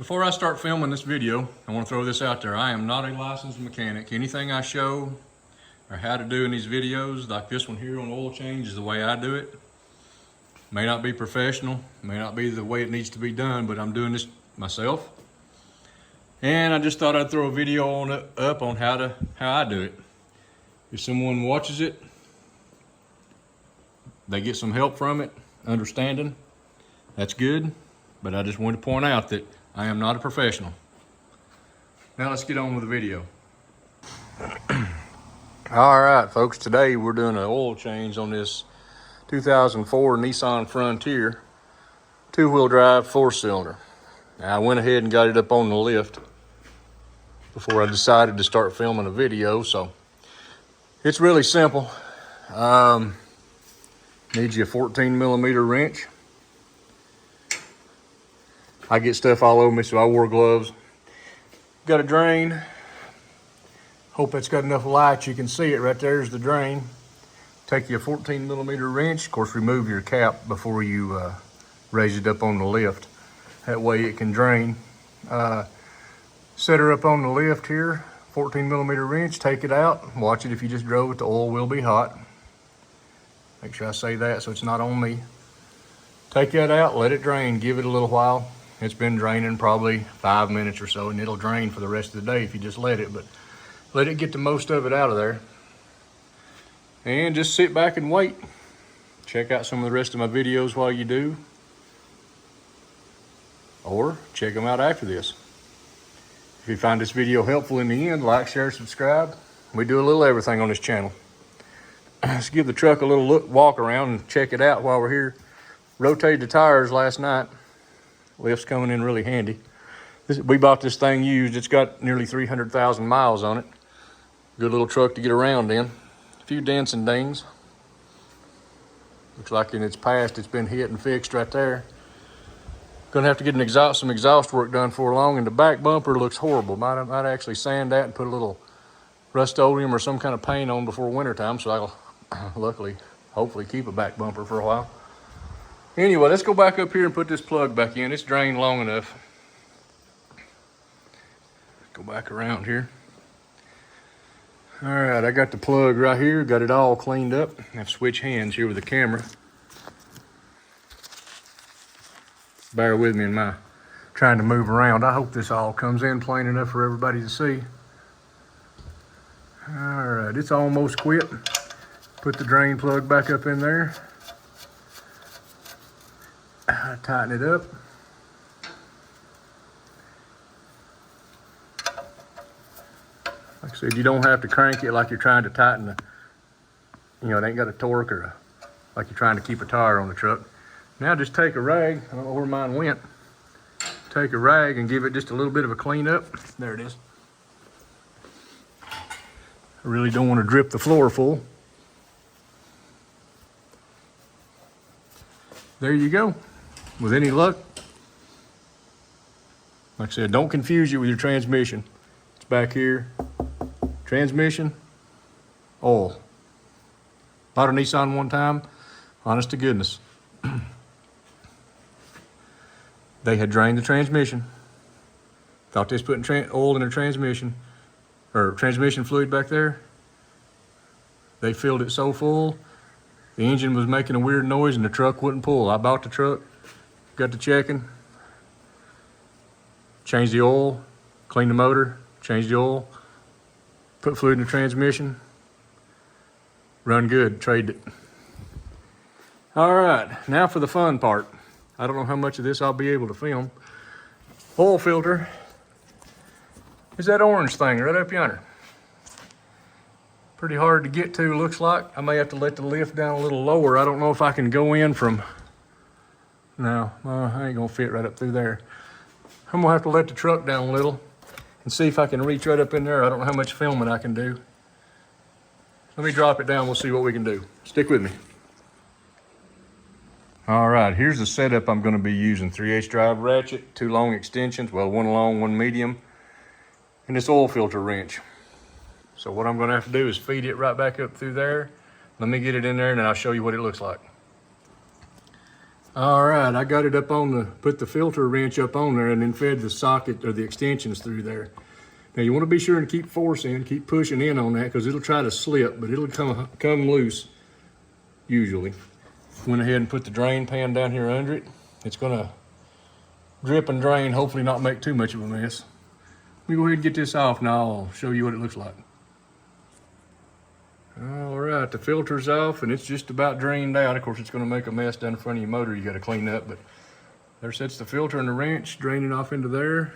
Before I start filming this video, I want to throw this out there. I am not a licensed mechanic. Anything I show or how to do in these videos, like this one here on oil change, is the way I do it. May not be professional, may not be the way it needs to be done, but I'm doing this myself. And I just thought I'd throw a video up on how I do it. If someone watches it, they get some help from it, understanding, that's good. But I just wanted to point out that I am not a professional. Now let's get on with the video. All right, folks, today we're doing an oil change on this 2004 Nissan Frontier, two-wheel drive, four-cylinder. Now, I went ahead and got it up on the lift before I decided to start filming a video, so it's really simple. Needs you a 14mm wrench. I get stuff all over me, so I wore gloves. Got a drain. Hope that's got enough light you can see it. Right there's the drain. Take you a 14mm wrench. Of course, remove your cap before you raise it up on the lift. That way it can drain. Set her up on the lift here. 14mm wrench, take it out. Watch it if you just drove it, the oil will be hot. Make sure I say that so it's not on me. Take that out, let it drain, give it a little while. It's been draining probably 5 minutes or so, and it'll drain for the rest of the day if you just let it, but let it get the most of it out of there. And just sit back and wait. Check out some of the rest of my videos while you do, or check them out after this. If you find this video helpful in the end, like, share, subscribe. We do a little everything on this channel. Let's give the truck a little walk around and check it out while we're here. Rotated the tires last night. Lift's coming in really handy. We bought this thing used. It's got nearly 300,000 miles on it. Good little truck to get around in. A few dents and dings. Looks like in its past it's been hit and fixed right there. Gonna have to get some exhaust work done before long, and the back bumper looks horrible. Might actually sand that and put a little Rust-Oleum or some kind of paint on before wintertime, so I'll hopefully keep a back bumper for a while. Anyway, let's go back up here and put this plug back in. It's drained long enough. Go back around here. All right, I got the plug right here. Got it all cleaned up. I have to switch hands here with the camera. Bear with me in my trying to move around. I hope this all comes in plain enough for everybody to see. All right, it's almost quit. Put the drain plug back up in there. Tighten it up. Like I said, you don't have to crank it like you're trying to tighten the, it ain't got a torque or like you're trying to keep a tire on the truck. Now just take a rag, I don't know where mine went. Take a rag and give it just a little bit of a clean up. There it is. I really don't want to drip the floor full. There you go. With any luck, like I said, don't confuse it with your transmission. It's back here. Transmission, oil. Bought a Nissan one time, honest to goodness. They had drained the transmission. Thought they was putting oil in their transmission, or transmission fluid back there. They filled it so full, the engine was making a weird noise and the truck wouldn't pull. I bought the truck, got to checking, changed the oil, cleaned the motor, changed the oil, put fluid in the transmission, run good, traded it. All right, now for the fun part. I don't know how much of this I'll be able to film. Oil filter is that orange thing right up yonder. Pretty hard to get to, looks like. I may have to let the lift down a little lower. I don't know if I can go in from, no, I ain't gonna fit right up through there. I'm gonna have to let the truck down a little and see if I can reach right up in there. I don't know how much filming I can do. Let me drop it down, we'll see what we can do. Stick with me. All right, here's the setup I'm gonna be using. 3/8 drive ratchet, 2 long extensions, well, 1 long, 1 medium, and this oil filter wrench. So what I'm gonna have to do is feed it right back up through there. Let me get it in there and then I'll show you what it looks like. All right, I got it up on put the filter wrench up on there and then fed the socket or the extensions through there. Now you want to be sure and keep force in, keep pushing in on that because it'll try to slip, but it'll come loose usually. Went ahead and put the drain pan down here under it. It's gonna drip and drain, hopefully not make too much of a mess. Let me go ahead and get this off now. I'll show you what it looks like. All right, the filter's off and it's just about drained out. Of course, it's gonna make a mess down in front of your motor you gotta clean up, but there sits the filter and the wrench draining off into there.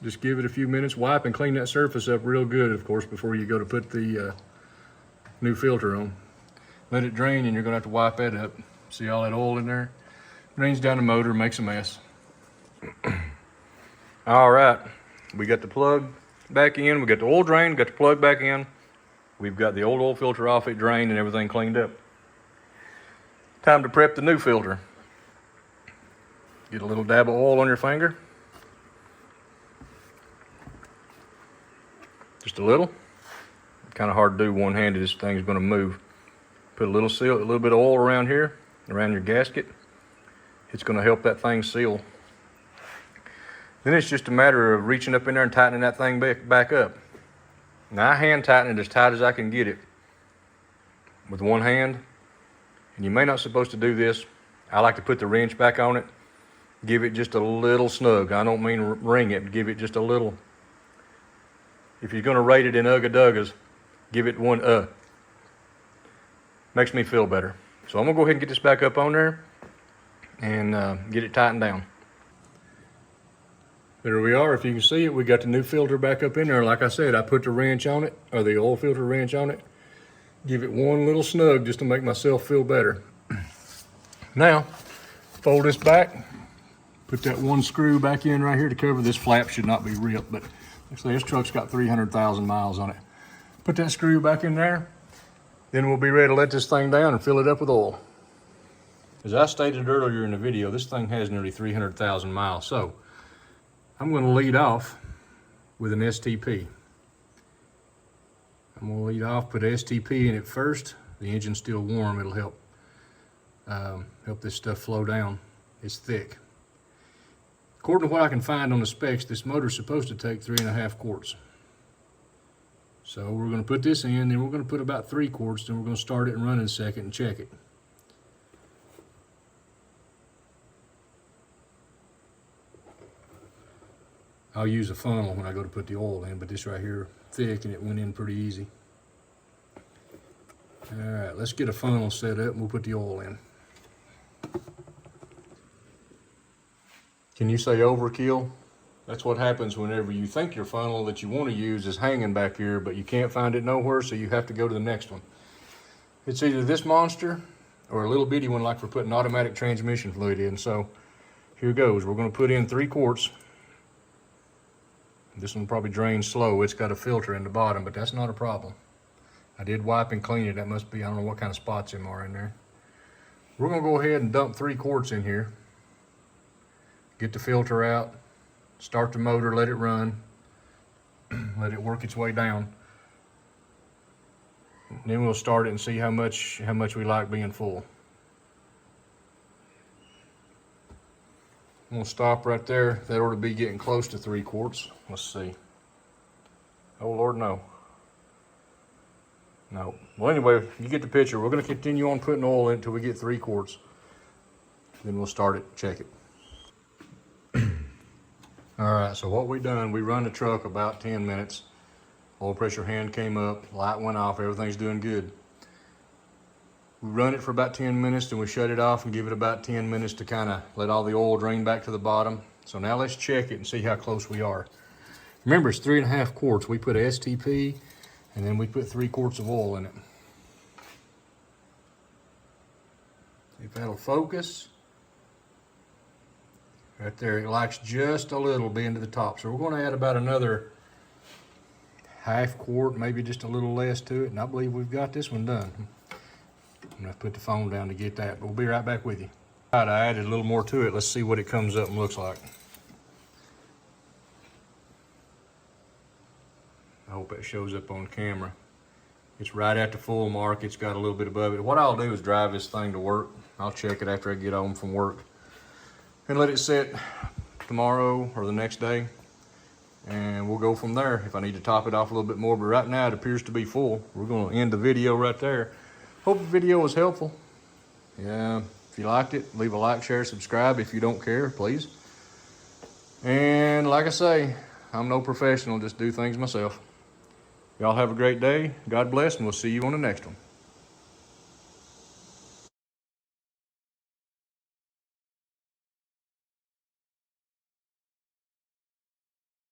Just give it a few minutes, wipe and clean that surface up real good, of course, before you go to put the new filter on. Let it drain and you're gonna have to wipe that up. See all that oil in there? Drains down the motor, makes a mess. All right, we got the plug back in, we got the oil drain, got the plug back in. We've got the old oil filter off, it drained and everything cleaned up. Time to prep the new filter. Get a little dab of oil on your finger. Just a little. Kind of hard to do one-handed, this thing's gonna move. Put a little bit of oil around here, around your gasket. It's gonna help that thing seal. Then it's just a matter of reaching up in there and tightening that thing back up. Now I hand tighten it as tight as I can get it with one hand. And you may not supposed to do this. I like to put the wrench back on it, give it just a little snug. I don't mean wring it, give it just a little. If you're gonna rate it in ugga-duggas, give it one Makes me feel better. So I'm gonna go ahead and get this back up on there and get it tightened down. There we are. If you can see it, we got the new filter back up in there. Like I said, I put the wrench on it, or the oil filter wrench on it. Give it one little snug just to make myself feel better. Now, fold this back. Put that one screw back in right here to cover this flap. Should not be ripped, but actually this truck's got 300,000 miles on it. Put that screw back in there. Then we'll be ready to let this thing down and fill it up with oil. As I stated earlier in the video, this thing has nearly 300,000 miles. So I'm going to lead off with an STP. I'm going to lead off, put STP in it first. The engine's still warm. It'll help this stuff flow down. It's thick. According to what I can find on the specs, this motor's supposed to take 3.5 quarts. So we're going to put this in, then we're going to put about 3 quarts, then we're going to start it and run in a second and check it. I'll use a funnel when I go to put the oil in, but this right here, thick, and it went in pretty easy. All right, let's get a funnel set up and we'll put the oil in. Can you say overkill? That's what happens whenever you think your funnel that you want to use is hanging back here, but you can't find it nowhere, so you have to go to the next one. It's either this monster or a little bitty one like for putting automatic transmission fluid in. So here goes. We're going to put in 3 quarts. This one probably drains slow. It's got a filter in the bottom, but that's not a problem. I did wipe and clean it. That must be, I don't know what kind of spots them are in there. We're going to go ahead and dump 3 quarts in here. Get the filter out. Start the motor, let it run. Let it work its way down. And then we'll start it and see how much we like being full. I'm gonna stop right there. That ought to be getting close to 3 quarts. Let's see. Oh Lord, no. No. Well, anyway, you get the picture. We're gonna continue on putting oil in until we get 3 quarts. Then we'll start it, check it. All right, so what we done, we run the truck about 10 minutes. Oil pressure hand came up, light went off, everything's doing good. We run it for about 10 minutes, then we shut it off and give it about 10 minutes to kind of let all the oil drain back to the bottom. So now let's check it and see how close we are. Remember, it's 3.5 quarts. We put STP and then we put 3 quarts of oil in it. If that'll focus. Right there, it likes just a little being to the top. So we're going to add about another ½ quart, maybe just a little less to it. And I believe we've got this one done. I'm going to put the phone down to get that, but we'll be right back with you. All right, I added a little more to it. Let's see what it comes up and looks like. I hope that shows up on camera. It's right at the full mark. It's got a little bit above it. What I'll do is drive this thing to work. I'll check it after I get home from work. and let it sit tomorrow or the next day, and we'll go from there if I need to top it off a little bit more. But right now it appears to be full. We're going to end the video right there. Hope the video was helpful. Yeah, if you liked it, leave a like, share, subscribe. If you don't care, please. And like I say, I'm no professional, just do things myself. Y'all have a great day. God bless, and we'll see you on the next one.